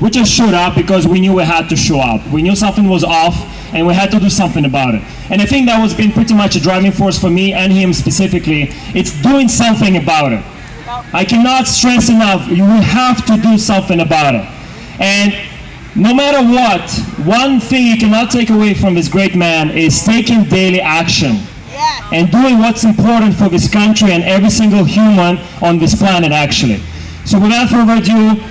We just showed up because we knew we had to show up. We knew something was off and we had to do something about it. And I think that was been pretty much a driving force for me and him specifically. It's doing something about it. I cannot stress enough, you will have to do something about it. And no matter what, one thing you cannot take away from this great man is taking daily action. And doing what's important for this country and every single human on this planet, actually. So without further ado,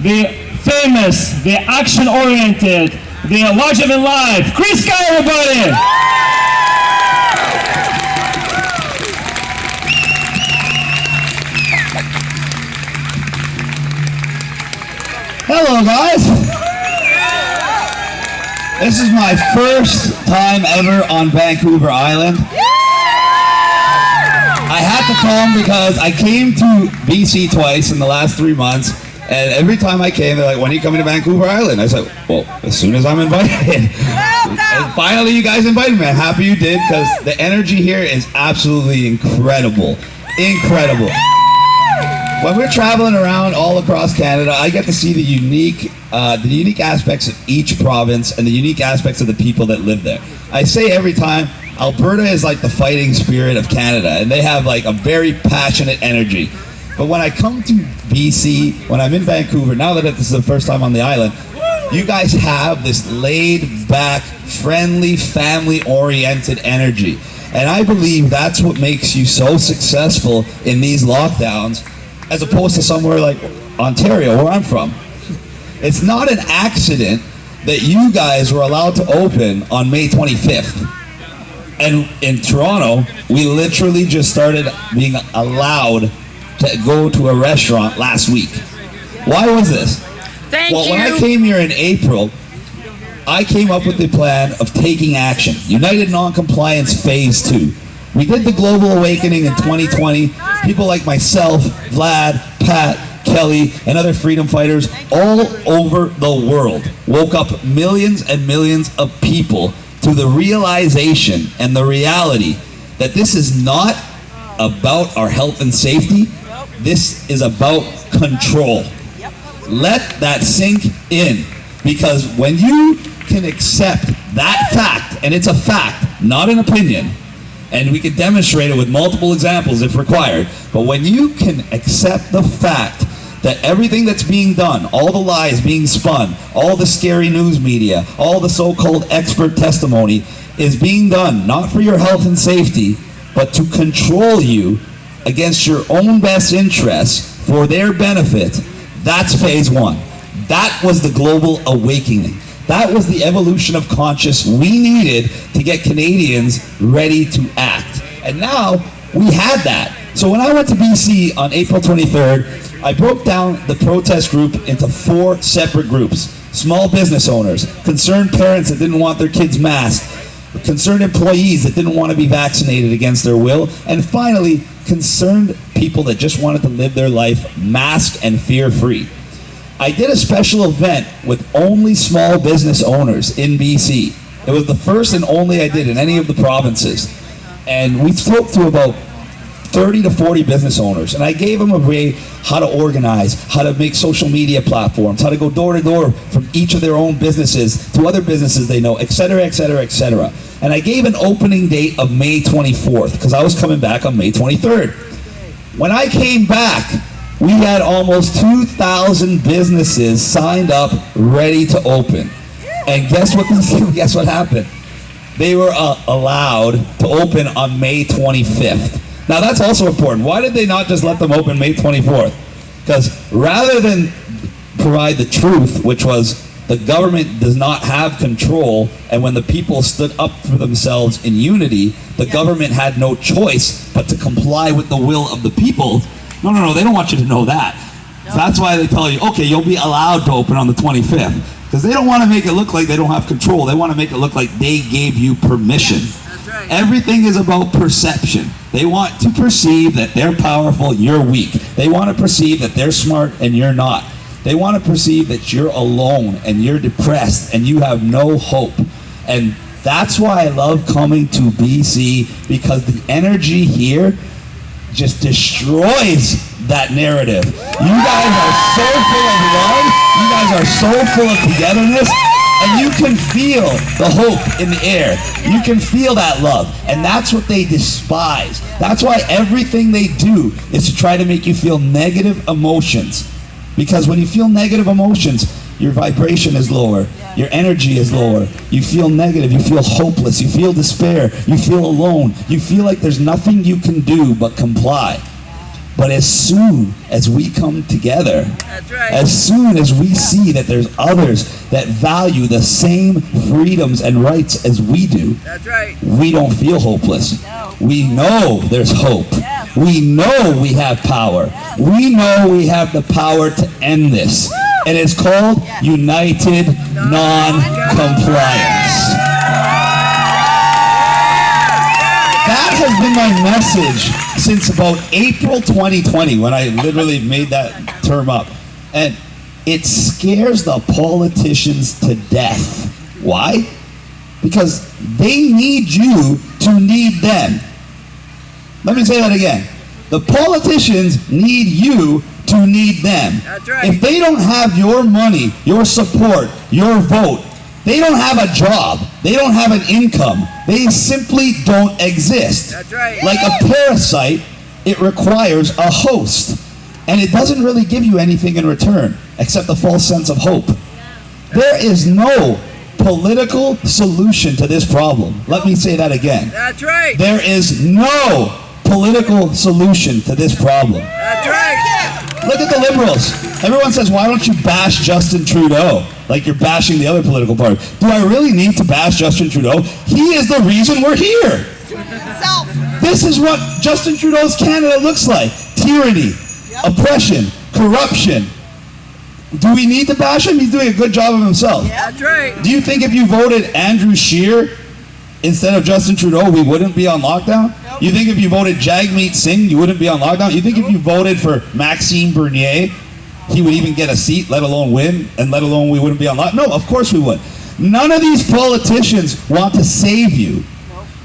the famous, the action-oriented, the larger-than-life, Chris Guy, everybody! Hello, guys! This is my first time ever on Vancouver Island. I had to come because I came to BC twice in the last 3 months, and every time I came, they're like, when are you coming to Vancouver Island? I said, well, as soon as I'm invited. And finally, you guys invited me. I'm happy you did, because the energy here is absolutely incredible. Incredible. When we're traveling around all across Canada, I get to see the unique aspects of each province and the unique aspects of the people that live there. I say every time, Alberta is like the fighting spirit of Canada, and they have like a very passionate energy. But when I come to BC, when I'm in Vancouver, now that this is the first time on the island, you guys have this laid-back, friendly, family-oriented energy. And I believe that's what makes you so successful in these lockdowns, as opposed to somewhere like Ontario, where I'm from. It's not an accident that you guys were allowed to open on May 25th. And in Toronto, we literally just started being allowed to go to a restaurant last week. Why was this? Well, when I came here in April, I came up with the plan of taking action. United Non-Compliance Phase 2. We did the Global Awakening in 2020. People like myself, Vlad, Pat, Kelly, and other freedom fighters all over the world woke up millions and millions of people to the realization and the reality that this is not about our health and safety. This is about control. Let that sink in, because when you can accept that fact, and it's a fact, not an opinion, and we can demonstrate it with multiple examples if required, but when you can accept the fact that everything that's being done, all the lies being spun, all the scary news media, all the so-called expert testimony is being done not for your health and safety, but to control you against your own best interests for their benefit, that's phase 1. That was the global awakening. That was the evolution of conscious we needed to get Canadians ready to act. And now we had that. So when I went to BC on April 23rd, I broke down the protest group into 4 separate groups. Small business owners, concerned parents that didn't want their kids masked, concerned employees that didn't want to be vaccinated against their will, and finally, concerned people that just wanted to live their life masked and fear-free. I did a special event with only small business owners in BC. It was the first and only I did in any of the provinces. And we spoke to about 30 to 40 business owners, and I gave them a way how to organize, how to make social media platforms, how to go door to door from each of their own businesses to other businesses they know, etc., etc., etc. And I gave an opening date of May 24th because I was coming back on May 23rd. When I came back, we had almost 2,000 businesses signed up, ready to open. And guess what happened? They were allowed to open on May 25th. Now that's also important. Why did they not just let them open May 24th? Because rather than provide the truth, which was the government does not have control, and when the people stood up for themselves in unity, the government had no choice but to comply with the will of the people. No, they don't want you to know that. So that's why they tell you, okay, you'll be allowed to open on the 25th. Because they don't want to make it look like they don't have control. They want to make it look like they gave you permission. Right. Everything is about perception. They want to perceive that they're powerful, you're weak. They want to perceive that they're smart and you're not. They want to perceive that you're alone and you're depressed and you have no hope. And that's why I love coming to BC, because the energy here just destroys that narrative. You guys are so full of love. You guys are so full of togetherness, and you can feel the hope in the air. You can feel that love, and that's what they despise. That's why everything they do is to try to make you feel negative emotions. Because when you feel negative emotions, your vibration is lower, your energy is lower, you feel negative, you feel hopeless, you feel despair, you feel alone, you feel like there's nothing you can do but comply. But as soon as we come together, That's right. as soon as we see that there's others that value the same freedoms and rights as we do, That's right. we don't feel hopeless. We know there's hope. We know we have power. We know we have the power to end this. And it's called United Non-Compliance. That has been my message since about April 2020, when I literally made that term up. And it scares the politicians to death. Why? Because they need you to need them. Let me say that again. The politicians need you to need them. That's right. If they don't have your money, your support, your vote, they don't have a job. They don't have an income. They simply don't exist. That's right. Like a parasite, it requires a host. And it doesn't really give you anything in return, except a false sense of hope. There is no political solution to this problem. Let me say that again. That's right. There is no political solution to this problem. That's right. Look at the Liberals. Everyone says, why don't you bash Justin Trudeau? Like you're bashing the other political party. Do I really need to bash Justin Trudeau? He is the reason we're here. This is what Justin Trudeau's Canada looks like. Tyranny, oppression, corruption. Do we need to bash him? He's doing a good job of himself. That's right. Do you think if you voted Andrew Scheer instead of Justin Trudeau, we wouldn't be on lockdown? Nope. You think if you voted Jagmeet Singh, you wouldn't be on lockdown? You think if you voted for Maxime Bernier, he would even get a seat, let alone win, and let alone we wouldn't be on lockdown? No, of course we would. None of these politicians want to save you.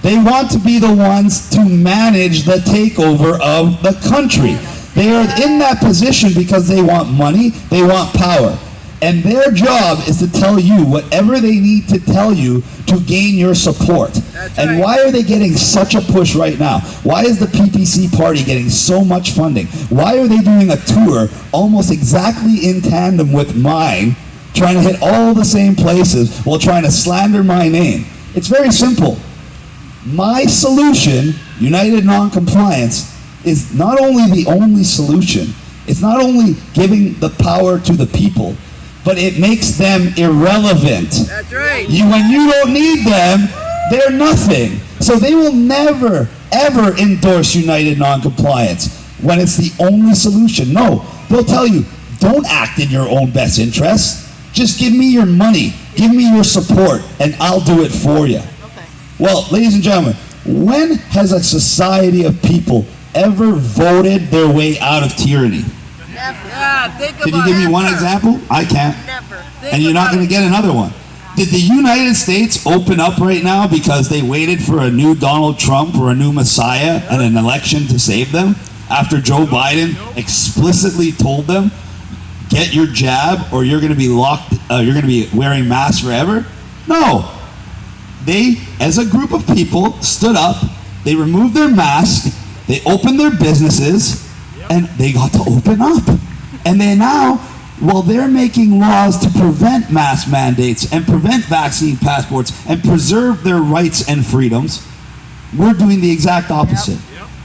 They want to be the ones to manage the takeover of the country. They are in that position because they want money, they want power. And their job is to tell you whatever they need to tell you to gain your support. And why are they getting such a push right now? Why is the PPC party getting so much funding? Why are they doing a tour almost exactly in tandem with mine, trying to hit all the same places while trying to slander my name? It's very simple. My solution, United Non-Compliance, is not only the only solution, it's not only giving the power to the people, but it makes them irrelevant. That's right. When you don't need them, they're nothing. So they will never, ever endorse United Non-Compliance when it's the only solution. No, they'll tell you, don't act in your own best interest. Just give me your money, give me your support, and I'll do it for you. Okay. Well, ladies and gentlemen, when has a society of people ever voted their way out of tyranny? Yeah, think about it. Can you give me one example? I can't. Never. And you're not going to get another one. Did the United States open up right now because they waited for a new Donald Trump or a new Messiah and an election to save them? After Joe Biden explicitly told them, get your jab or you're going to be locked, you're going to be wearing masks forever? No. They, as a group of people, stood up, they removed their mask, they opened their businesses, and they got to open up. And they now, well, they're making laws to prevent mask mandates and prevent vaccine passports and preserve their rights and freedoms. We're doing the exact opposite.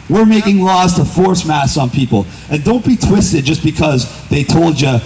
We're making laws to force masks on people. And don't be twisted just because they told you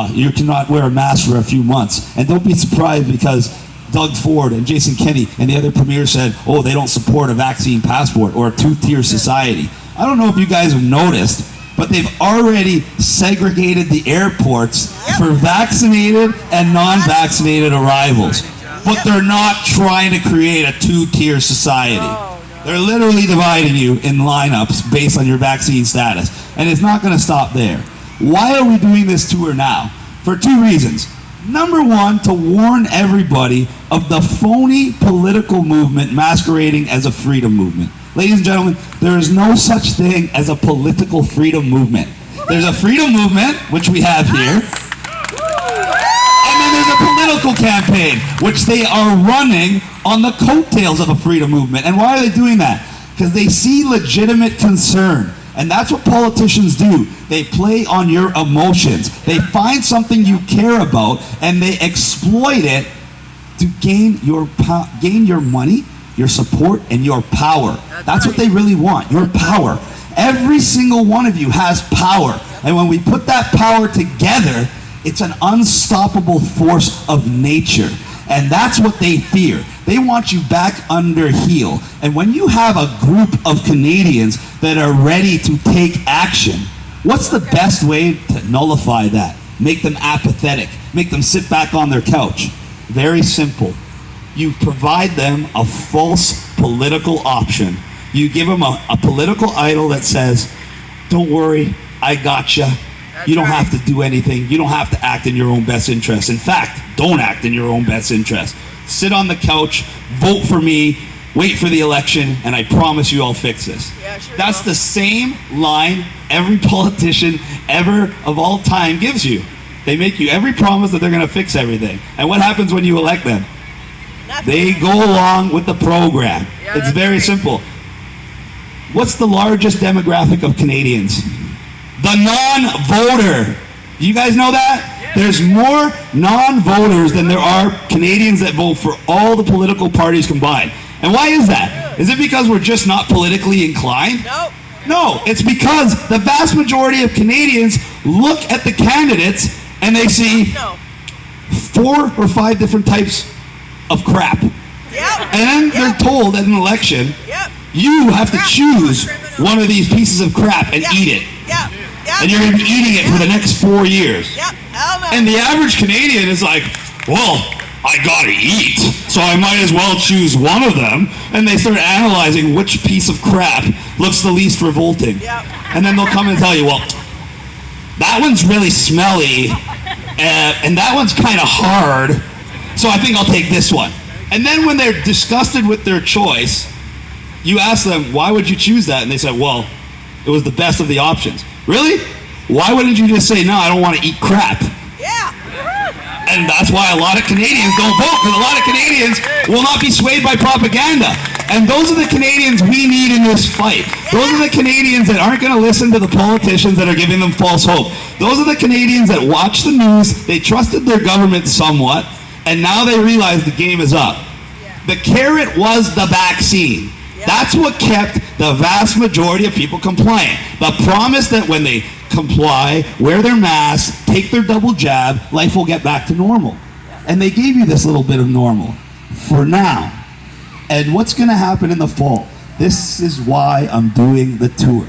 you cannot wear a mask for a few months. And don't be surprised because Doug Ford and Jason Kenney and the other premiers said, oh, they don't support a vaccine passport or a two-tier society. I don't know if you guys have noticed, but they've already segregated the airports for vaccinated and non-vaccinated arrivals. But they're not trying to create a two-tier society. They're literally dividing you in lineups based on your vaccine status. And it's not going to stop there. Why are we doing this tour now? For two reasons. Number one, to warn everybody of the phony political movement masquerading as a freedom movement. Ladies and gentlemen, there is no such thing as a political freedom movement. There's a freedom movement, which we have here, and political campaign, which they are running on the coattails of the freedom movement. And why are they doing that? Because they see legitimate concern. And that's what politicians do. They play on your emotions. They find something you care about and they exploit it to gain your money, your support, and your power. That's what they really want, your power. Every single one of you has power. And when we put that power together, it's an unstoppable force of nature. And that's what they fear. They want you back under heel. And when you have a group of Canadians that are ready to take action, what's the best way to nullify that? Make them apathetic. Make them sit back on their couch. Very simple. You provide them a false political option. You give them a political idol that says, don't worry, I gotcha. You don't have to do anything. You don't have to act in your own best interest. In fact, don't act in your own best interest. Sit on the couch, vote for me, wait for the election, and I promise you I'll fix this. Yeah, sure. That's the same line every politician ever of all time gives you. They make you every promise that they're going to fix everything. And what happens when you elect them? They go along with the program. Yeah, It's very right. simple. What's the largest demographic of Canadians? The non-voter. You guys know that? There's more non-voters than there are Canadians that vote for all the political parties combined. And why is that? Is it because we're just not politically inclined? Nope. No, it's because the vast majority of Canadians look at the candidates and they see No. 4 or 5 different types of crap. Yep. And then they're Yep. told at an election, Yep. you have to choose one of these pieces of crap and Yep. eat it. Yep. Yep. And you're going to be eating it for the next 4 years. Yep. Hell no. And the average Canadian is like, well, I gotta eat, so I might as well choose one of them. And they start analyzing which piece of crap looks the least revolting. Yep. And then they'll come and tell you, well, that one's really smelly, and that one's kind of hard, so I think I'll take this one. And then when they're disgusted with their choice, you ask them, why would you choose that? And they say, well, it was the best of the options. Really? Why wouldn't you just say, no, I don't want to eat crap? Yeah. And that's why a lot of Canadians don't vote, because a lot of Canadians will not be swayed by propaganda. And those are the Canadians we need in this fight. Those are the Canadians that aren't going to listen to the politicians that are giving them false hope. Those are the Canadians that watch the news, they trusted their government somewhat, and now they realize the game is up. The carrot was the vaccine. That's what kept the vast majority of people compliant. The promise that when they comply, wear their masks, take their double jab, life will get back to normal. And they gave you this little bit of normal for now. And what's going to happen in the fall? This is why I'm doing the tour.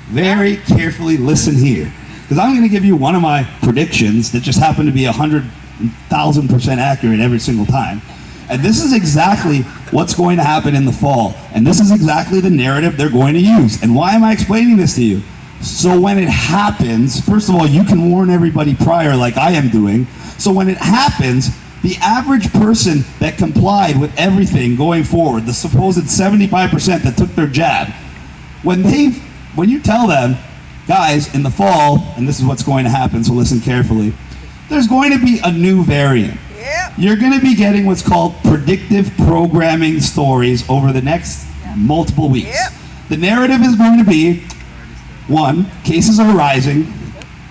Very carefully listen here. Because I'm going to give you one of my predictions that just happened to be 100,000% accurate every single time. And this is exactly what's going to happen in the fall. And this is exactly the narrative they're going to use. And why am I explaining this to you? So when it happens, first of all, you can warn everybody prior like I am doing. So when it happens, the average person that complied with everything going forward, the supposed 75% that took their jab, when you tell them, guys, in the fall, and this is what's going to happen, so listen carefully, there's going to be a new variant. You're going to be getting what's called predictive programming stories over the next multiple weeks. The narrative is going to be, 1, cases are rising.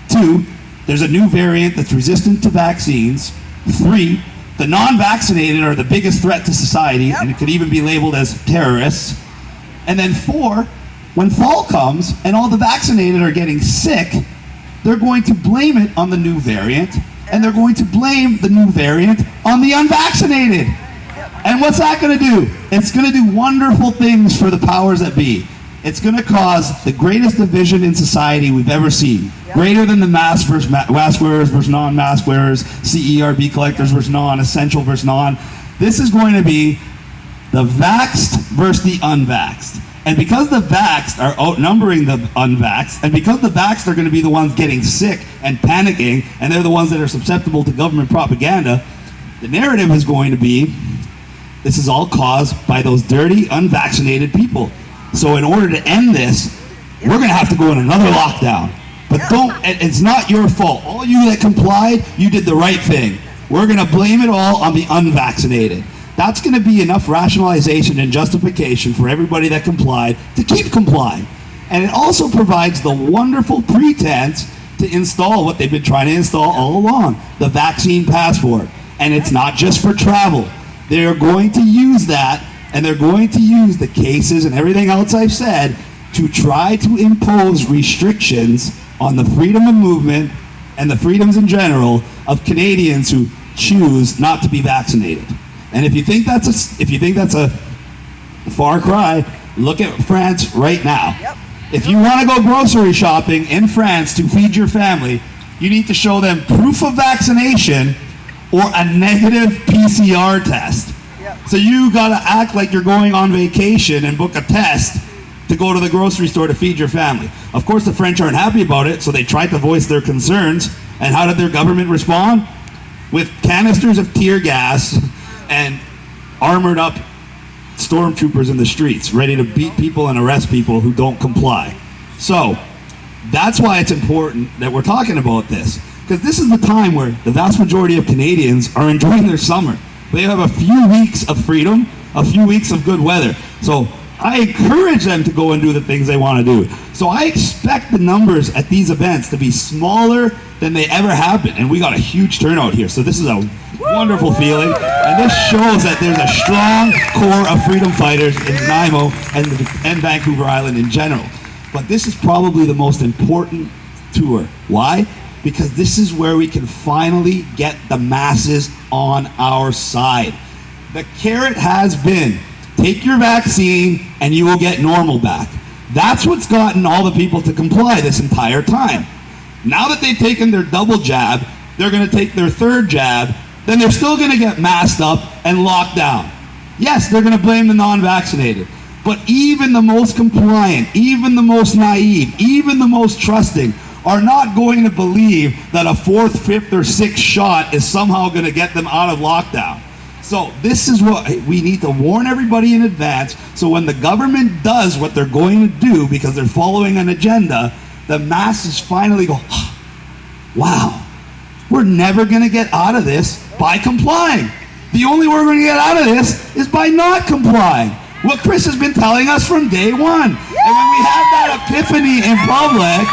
2, there's a new variant that's resistant to vaccines. 3, the non-vaccinated are the biggest threat to society, and it could even be labeled as terrorists. And then 4, when fall comes and all the vaccinated are getting sick, they're going to blame it on the new variant, and they're going to blame the new variant on the unvaccinated. And what's that going to do? It's going to do wonderful things for the powers that be. It's going to cause the greatest division in society we've ever seen. Greater than the mask wearers versus non-mask wearers, CERB collectors versus non-essential versus non. This is going to be the vaxxed versus the unvaxxed. And because the vaxxed are outnumbering the unvaxxed, and because the vaxxed are going to be the ones getting sick and panicking, and they're the ones that are susceptible to government propaganda, the narrative is going to be, this is all caused by those dirty, unvaccinated people. So in order to end this, we're going to have to go in another lockdown. But it's not your fault. All you that complied, you did the right thing. we're going to blame it all on the unvaccinated. That's going to be enough rationalization and justification for everybody that complied to keep complying. And it also provides the wonderful pretense to install what they've been trying to install all along, the vaccine passport. And it's not just for travel. They're going to use that, and they're going to use the cases and everything else I've said to try to impose restrictions on the freedom of movement and the freedoms in general of Canadians who choose not to be vaccinated. And if you think that's a far cry, look at France right now. Yep. If you want to go grocery shopping in France to feed your family, you need to show them proof of vaccination or a negative PCR test. Yep. So you got to act like you're going on vacation and book a test to go to the grocery store to feed your family. Of course, the French aren't happy about it, so they tried to voice their concerns. And how did their government respond? With canisters of tear gas and armored up stormtroopers in the streets, ready to beat people and arrest people who don't comply. So that's why it's important that we're talking about this, because this is the time where the vast majority of Canadians are enjoying their summer. They have a few weeks of freedom, a few weeks of good weather. So I encourage them to go and do the things they want to do. So I expect the numbers at these events to be smaller than they ever have been. And we got a huge turnout here. So this is a wonderful feeling. And this shows that there's a strong core of freedom fighters in Nanaimo and Vancouver Island in general. But this is probably the most important tour. Why? Because this is where we can finally get the masses on our side. The carrot has been, take your vaccine and you will get normal back. That's what's gotten all the people to comply this entire time. Now that they've taken their double jab, they're going to take their third jab, then they're still going to get masked up and locked down. Yes, they're going to blame the non-vaccinated. But even the most compliant, even the most naive, even the most trusting are not going to believe that a fourth, fifth, or sixth shot is somehow going to get them out of lockdown. So this is what we need to warn everybody in advance, so when the government does what they're going to do because they're following an agenda, the masses finally go, oh, wow, we're never going to get out of this by complying. The only way we're going to get out of this is by not complying. What Chris has been telling us from day one. And when we have that epiphany in public,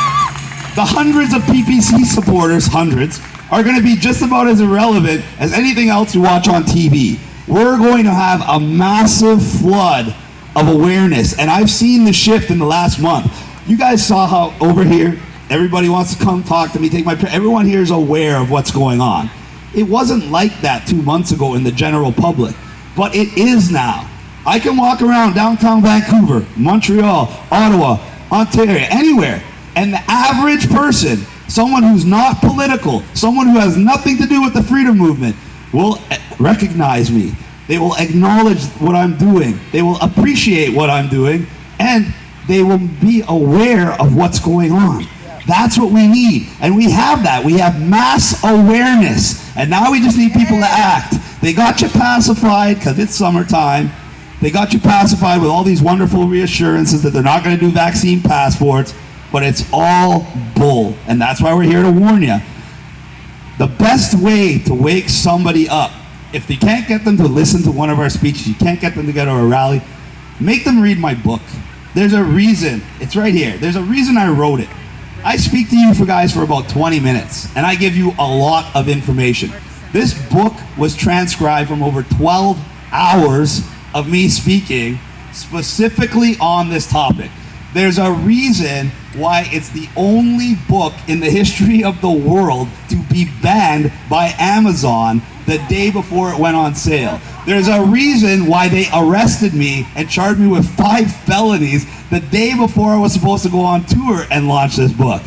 the hundreds of PPC supporters, hundreds, are going to be just about as irrelevant as anything else you watch on TV. We're going to have a massive flood of awareness, and I've seen the shift in the last month. You guys saw how over here, everybody wants to come talk to me, take my picture. Everyone here is aware of what's going on. It wasn't like that 2 months ago in the general public, but it is now. I can walk around downtown Vancouver, Montreal, Ottawa, Ontario, anywhere, and the average person, someone who's not political, someone who has nothing to do with the freedom movement, will recognize me. They will acknowledge what I'm doing. They will appreciate what I'm doing, and they will be aware of what's going on. That's what we need, and we have that. We have mass awareness, and now we just need people to act. They got you pacified because it's summertime. They got you pacified with all these wonderful reassurances that they're not going to do vaccine passports, but it's all bull, and that's why we're here to warn you. The best way to wake somebody up, if you can't get them to listen to one of our speeches, you can't get them to go to a rally, make them read my book. There's a reason. It's right here. There's a reason I wrote it. I speak to you guys for about 20 minutes, and I give you a lot of information. This book was transcribed from over 12 hours of me speaking specifically on this topic. There's a reason why it's the only book in the history of the world to be banned by Amazon the day before it went on sale. There's a reason why they arrested me and charged me with 5 felonies the day before I was supposed to go on tour and launch this book.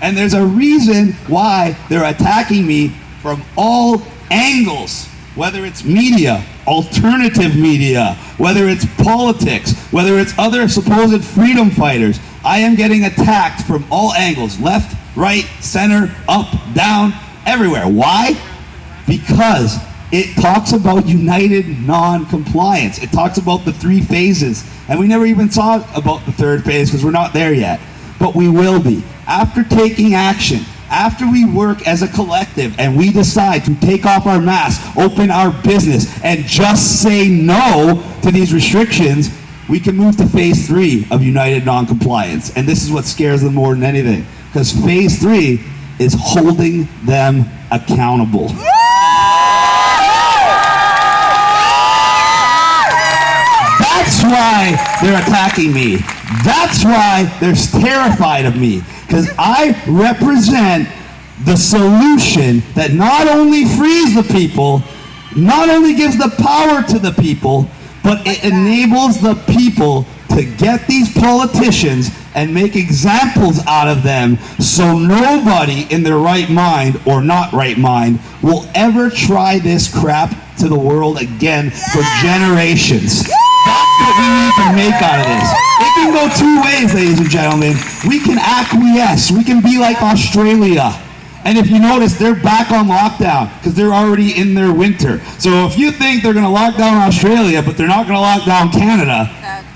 And there's a reason why they're attacking me from all angles, whether it's media, alternative media, whether it's politics, whether it's other supposed freedom fighters. I am getting attacked from all angles, left, right, center, up, down, everywhere. Why? Because it talks about united non-compliance. It talks about the 3 phases. And we never even saw about the 3rd phase because we're not there yet. But we will be. After taking action, After we work as a collective and we decide to take off our masks, open our business, and just say no to these restrictions, we can move to phase 3 of United Non-Compliance. And this is what scares them more than anything, because phase 3 is holding them accountable. That's why they're attacking me. That's why they're terrified of me. Because I represent the solution that not only frees the people, not only gives the power to the people, but it enables the people to get these politicians and make examples out of them, so nobody in their right mind or not right mind will ever try this crap to the world again for generations. That's what we need to make out of this. It can go 2 ways, ladies and gentlemen. We can acquiesce. We can be like Australia. And if you notice, they're back on lockdown because they're already in their winter. So if you think they're going to lock down Australia, but they're not going to lock down Canada,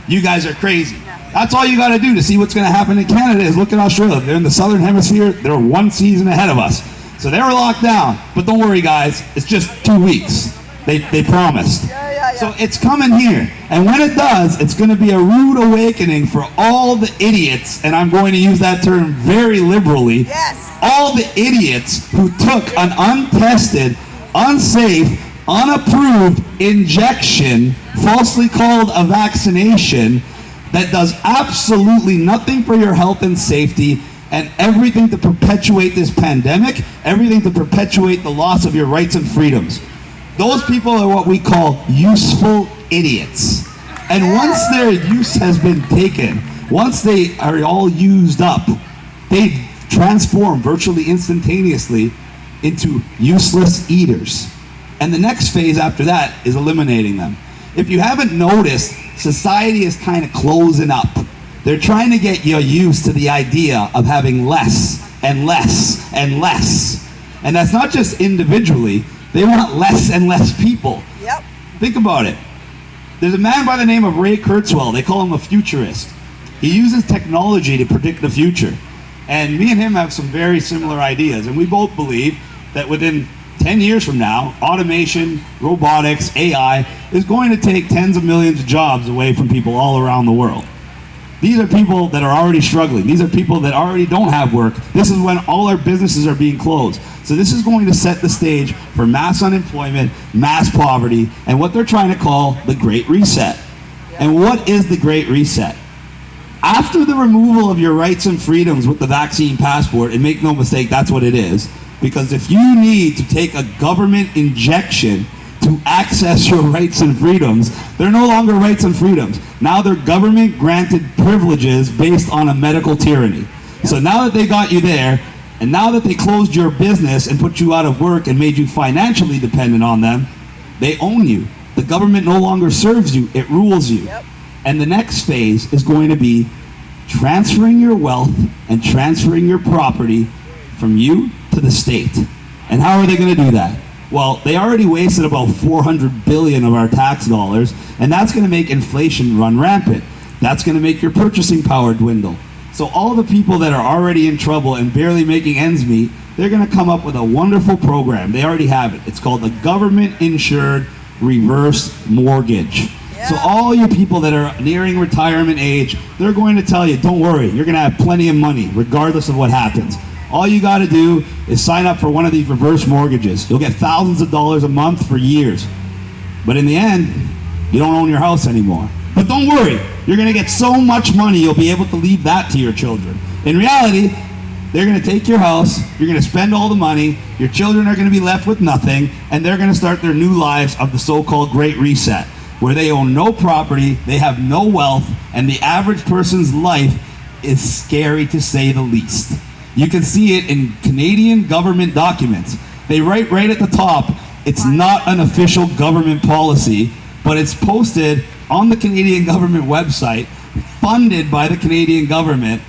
you guys are crazy. That's all you got to do to see what's going to happen in Canada is look at Australia. They're in the southern hemisphere. They're 1 season ahead of us. So they were locked down. But don't worry, guys. It's just 2 weeks. They promised. So it's coming here. And when it does, it's going to be a rude awakening for all the idiots, and I'm going to use that term very liberally, all the idiots who took an untested, unsafe, unapproved injection, falsely called a vaccination, that does absolutely nothing for your health and safety, and everything to perpetuate this pandemic, everything to perpetuate the loss of your rights and freedoms. Those people are what we call useful idiots. And once their use has been taken, once they are all used up, they transform virtually instantaneously into useless eaters. And the next phase after that is eliminating them. If you haven't noticed, society is kind of closing up. They're trying to get you used to the idea of having less and less and less. And that's not just individually. They want less and less people. Yep. Think about it. There's a man by the name of Ray Kurzweil. They call him a futurist. He uses technology to predict the future. And me and him have some very similar ideas. And we both believe that within 10 years from now, automation, robotics, AI is going to take tens of millions of jobs away from people all around the world. These are people that are already struggling. These are people that already don't have work. This is when all our businesses are being closed. So this is going to set the stage for mass unemployment, mass poverty, and what they're trying to call the Great Reset. And what is the Great Reset? After the removal of your rights and freedoms with the vaccine passport, and make no mistake, that's what it is, because if you need to take a government injection to access your rights and freedoms, they're no longer rights and freedoms. Now they're government-granted privileges based on a medical tyranny. So now that they got you there, and now that they closed your business and put you out of work and made you financially dependent on them, they own you. The government no longer serves you, it rules you. Yep. And the next phase is going to be transferring your wealth and transferring your property from you to the state. And how are they going to do that? Well, they already wasted about $400 billion of our tax dollars, and that's going to make inflation run rampant. That's going to make your purchasing power dwindle. So all the people that are already in trouble and barely making ends meet, they're going to come up with a wonderful program. They already have it. It's called the government-insured reverse mortgage. So all you people that are nearing retirement age, they're going to tell you, don't worry, you're going to have plenty of money regardless of what happens. All you got to do is sign up for one of these reverse mortgages. You'll get thousands of dollars a month for years. But in the end, you don't own your house anymore. But don't worry, you're going to get so much money you'll be able to leave that to your children. In reality, they're going to take your house, you're going to spend all the money, your children are going to be left with nothing, and they're going to start their new lives of the so-called Great Reset, where they own no property, they have no wealth, and the average person's life is scary to say the least. You can see it in Canadian government documents. They write right at the top, it's not an official government policy, but it's posted on the Canadian government website, funded by the Canadian government,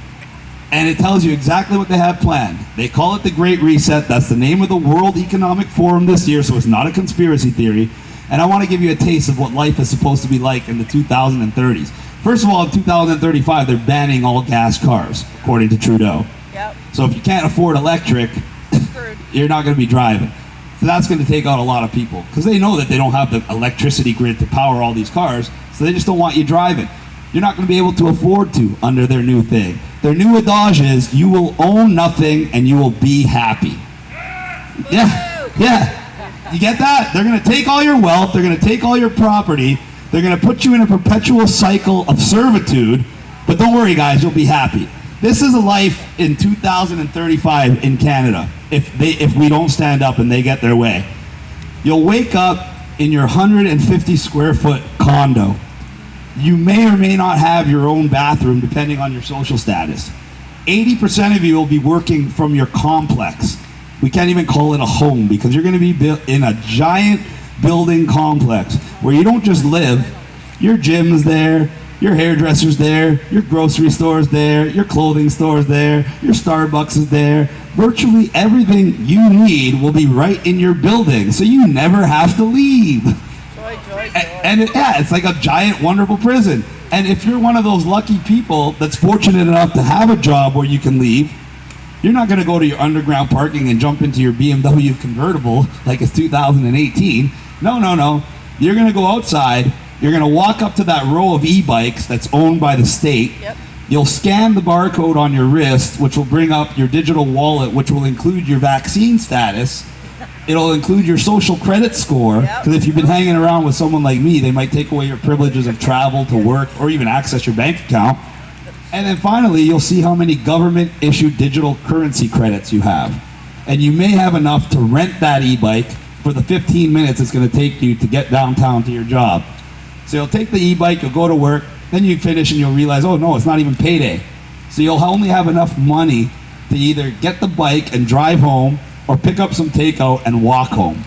and it tells you exactly what they have planned. They call it the Great Reset. That's the name of the World Economic Forum this year, so it's not a conspiracy theory. And I want to give you a taste of what life is supposed to be like in the 2030s. First of all, in 2035, they're banning all gas cars, according to Trudeau. Yep. So if you can't afford electric, Screwed. you're not going to be driving. So that's going to take out a lot of people because they know that they don't have the electricity grid to power all these cars, so they just don't want you driving. You're not going to be able to afford to under their new thing. Their new adage is, you will own nothing and you will be happy. Yeah. You get that? They're going to take all your wealth, they're going to take all your property, they're going to put you in a perpetual cycle of servitude, but don't worry guys, you'll be happy. This is a life in 2035 in Canada if we don't stand up and they get their way. You'll wake up in your 150 square foot condo. You may or may not have your own bathroom depending on your social status. 80% of you will be working from your complex. We can't even call it a home because you're going to be built in a giant building complex where you don't just live. Your gym's there, your hairdresser's there, your grocery store's there, your clothing store's there, your Starbucks is there. Virtually everything you need will be right in your building, so you never have to leave. It's like a giant, wonderful prison. And if you're one of those lucky people that's fortunate enough to have a job where you can leave, you're not going to go to your underground parking and jump into your BMW convertible like it's 2018. No. You're going to go outside. You're going to walk up to that row of e-bikes that's owned by the state. Yep. You'll scan the barcode on your wrist, which will bring up your digital wallet, which will include your vaccine status. It'll include your social credit score, because if you've been hanging around with someone like me, they might take away your privileges of travel to work or even access your bank account. And then finally, you'll see how many government-issued digital currency credits you have. And you may have enough to rent that e-bike for the 15 minutes it's going to take you to get downtown to your job. So you'll take the e-bike, you'll go to work, then you finish and you'll realize, oh no, it's not even payday. So you'll only have enough money to either get the bike and drive home or pick up some takeout and walk home.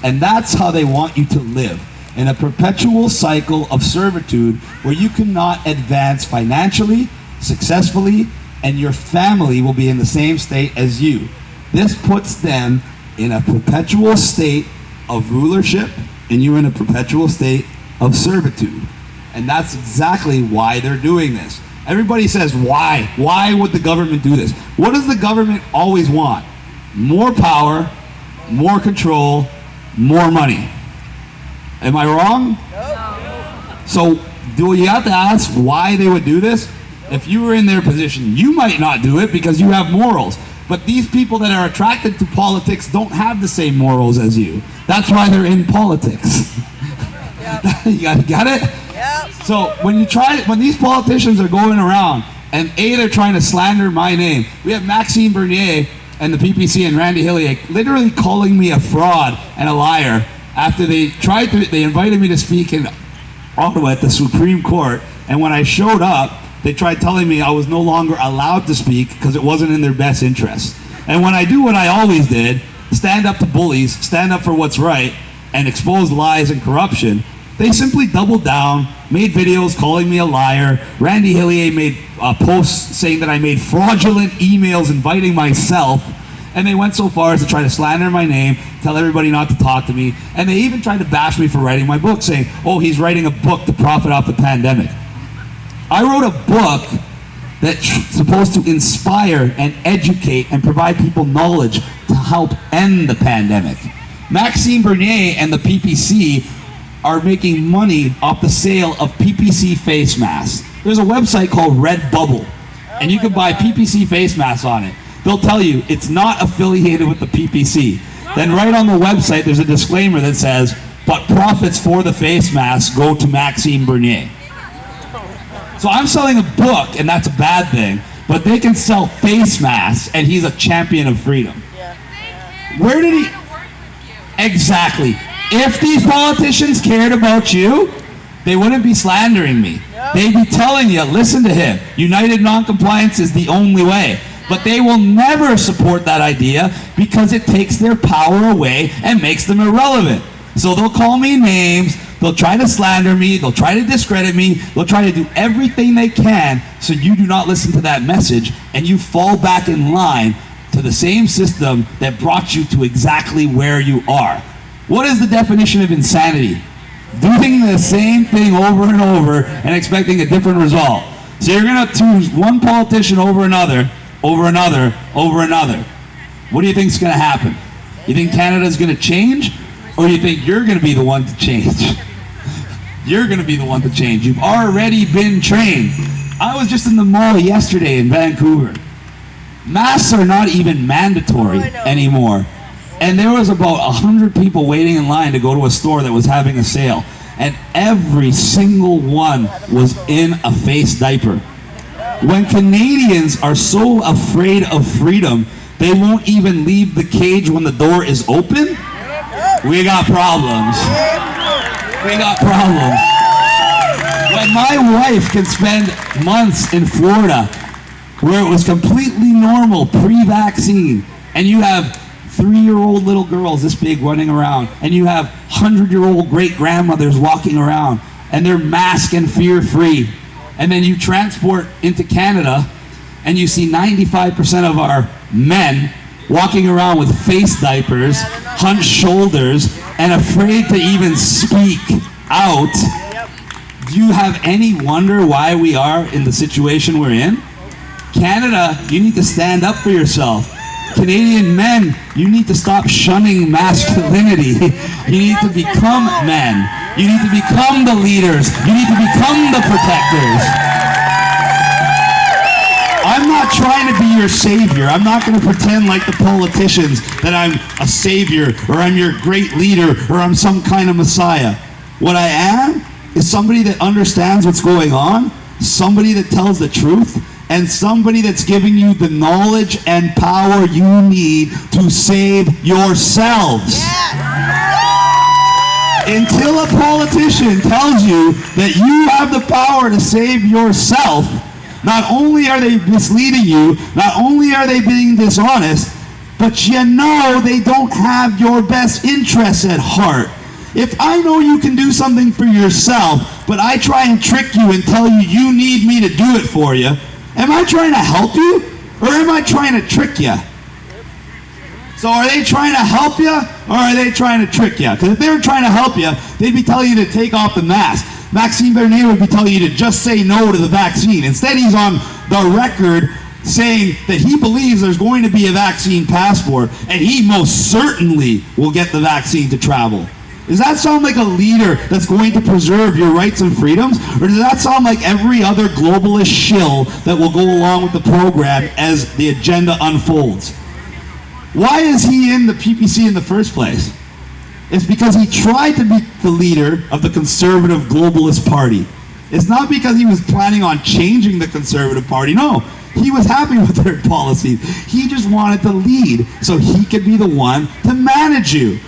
And that's how they want you to live, in a perpetual cycle of servitude where you cannot advance financially, successfully, and your family will be in the same state as you. This puts them in a perpetual state of rulership and you in a perpetual state of servitude. And that's exactly why they're doing this. Everybody says, why? Why would the government do this? What does the government always want? More power, more control, more money. Am I wrong? No. So do you have to ask why they would do this? If you were in their position, you might not do it because you have morals. But these people that are attracted to politics don't have the same morals as you. That's why they're in politics. Yep. You got it? Yep. So when these politicians are going around and they're trying to slander my name. We have Maxime Bernier and the PPC and Randy Hillier literally calling me a fraud and a liar after they invited me to speak in Ottawa at the Supreme Court, and when I showed up, they tried telling me I was no longer allowed to speak because it wasn't in their best interest. And when I do what I always did, stand up to bullies, stand up for what's right, and expose lies and corruption, they simply doubled down, made videos calling me a liar. Randy Hillier made posts saying that I made fraudulent emails inviting myself, and they went so far as to try to slander my name, tell everybody not to talk to me, and they even tried to bash me for writing my book, saying, oh, he's writing a book to profit off the pandemic. I wrote a book that's supposed to inspire and educate and provide people knowledge to help end the pandemic. Maxime Bernier and the PPC are making money off the sale of PPC face masks. There's a website called Redbubble, and you can buy PPC face masks on it. They'll tell you it's not affiliated with the PPC. Then right on the website, there's a disclaimer that says, but profits for the face masks go to Maxime Bernier. So I'm selling a book, and that's a bad thing, but they can sell face masks, and he's a champion of freedom. Where did he... Exactly. If these politicians cared about you, they wouldn't be slandering me. They'd be telling you, listen to him. United non-compliance is the only way. But they will never support that idea because it takes their power away and makes them irrelevant. So they'll call me names, they'll try to slander me, they'll try to discredit me, they'll try to do everything they can so you do not listen to that message and you fall back in line to the same system that brought you to exactly where you are. What is the definition of insanity? Doing the same thing over and over and expecting a different result. So you're going to choose one politician over another, over another, over another. What do you think's going to happen? You think Canada's going to change, or you think you're going to be the one to change? You're going to be the one to change. You've already been trained. I was just in the mall yesterday in Vancouver. Masks are not even mandatory anymore. And there was about 100 people waiting in line to go to a store that was having a sale. And every single one was in a face diaper. When Canadians are so afraid of freedom, they won't even leave the cage when the door is open, we got problems. We got problems. When my wife can spend months in Florida where it was completely normal pre-vaccine, and you have 3-year-old little girls this big running around, and you have 100-year-old great-grandmothers walking around, and they're mask and fear-free, and then you transport into Canada, and you see 95% of our men walking around with face diapers, hunched shoulders, and afraid to even speak out. Do you have any wonder why we are in the situation we're in? Canada, you need to stand up for yourself. Canadian men, you need to stop shunning masculinity. You need to become men. You need to become the leaders. You need to become the protectors. I'm not trying to be your savior. I'm not going to pretend like the politicians that I'm a savior or I'm your great leader or I'm some kind of messiah. What I am is somebody that understands what's going on, somebody that tells the truth, and somebody that's giving you the knowledge and power you need to save yourselves. Until a politician tells you that you have the power to save yourself, not only are they misleading you, not only are they being dishonest, but you know they don't have your best interests at heart. If I know you can do something for yourself, but I try and trick you and tell you you need me to do it for you, am I trying to help you, or am I trying to trick you? So are they trying to help you, or are they trying to trick you? Because if they were trying to help you, they'd be telling you to take off the mask. Maxime Bernier would be telling you to just say no to the vaccine. Instead, he's on the record saying that he believes there's going to be a vaccine passport, and he most certainly will get the vaccine to travel. Does that sound like a leader that's going to preserve your rights and freedoms? Or does that sound like every other globalist shill that will go along with the program as the agenda unfolds? Why is he in the PPC in the first place? It's because he tried to be the leader of the conservative globalist party. It's not because he was planning on changing the conservative party. No, he was happy with their policies. He just wanted to lead so he could be the one to manage you.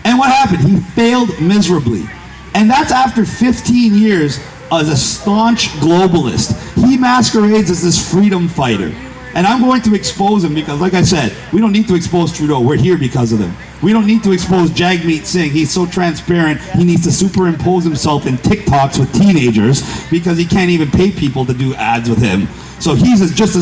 And what happened? He failed miserably. And that's after 15 years as a staunch globalist. He masquerades as this freedom fighter. And I'm going to expose him because, like I said, we don't need to expose Trudeau. We're here because of him. We don't need to expose Jagmeet Singh. He's so transparent, he needs to superimpose himself in TikToks with teenagers because he can't even pay people to do ads with him. So he's just as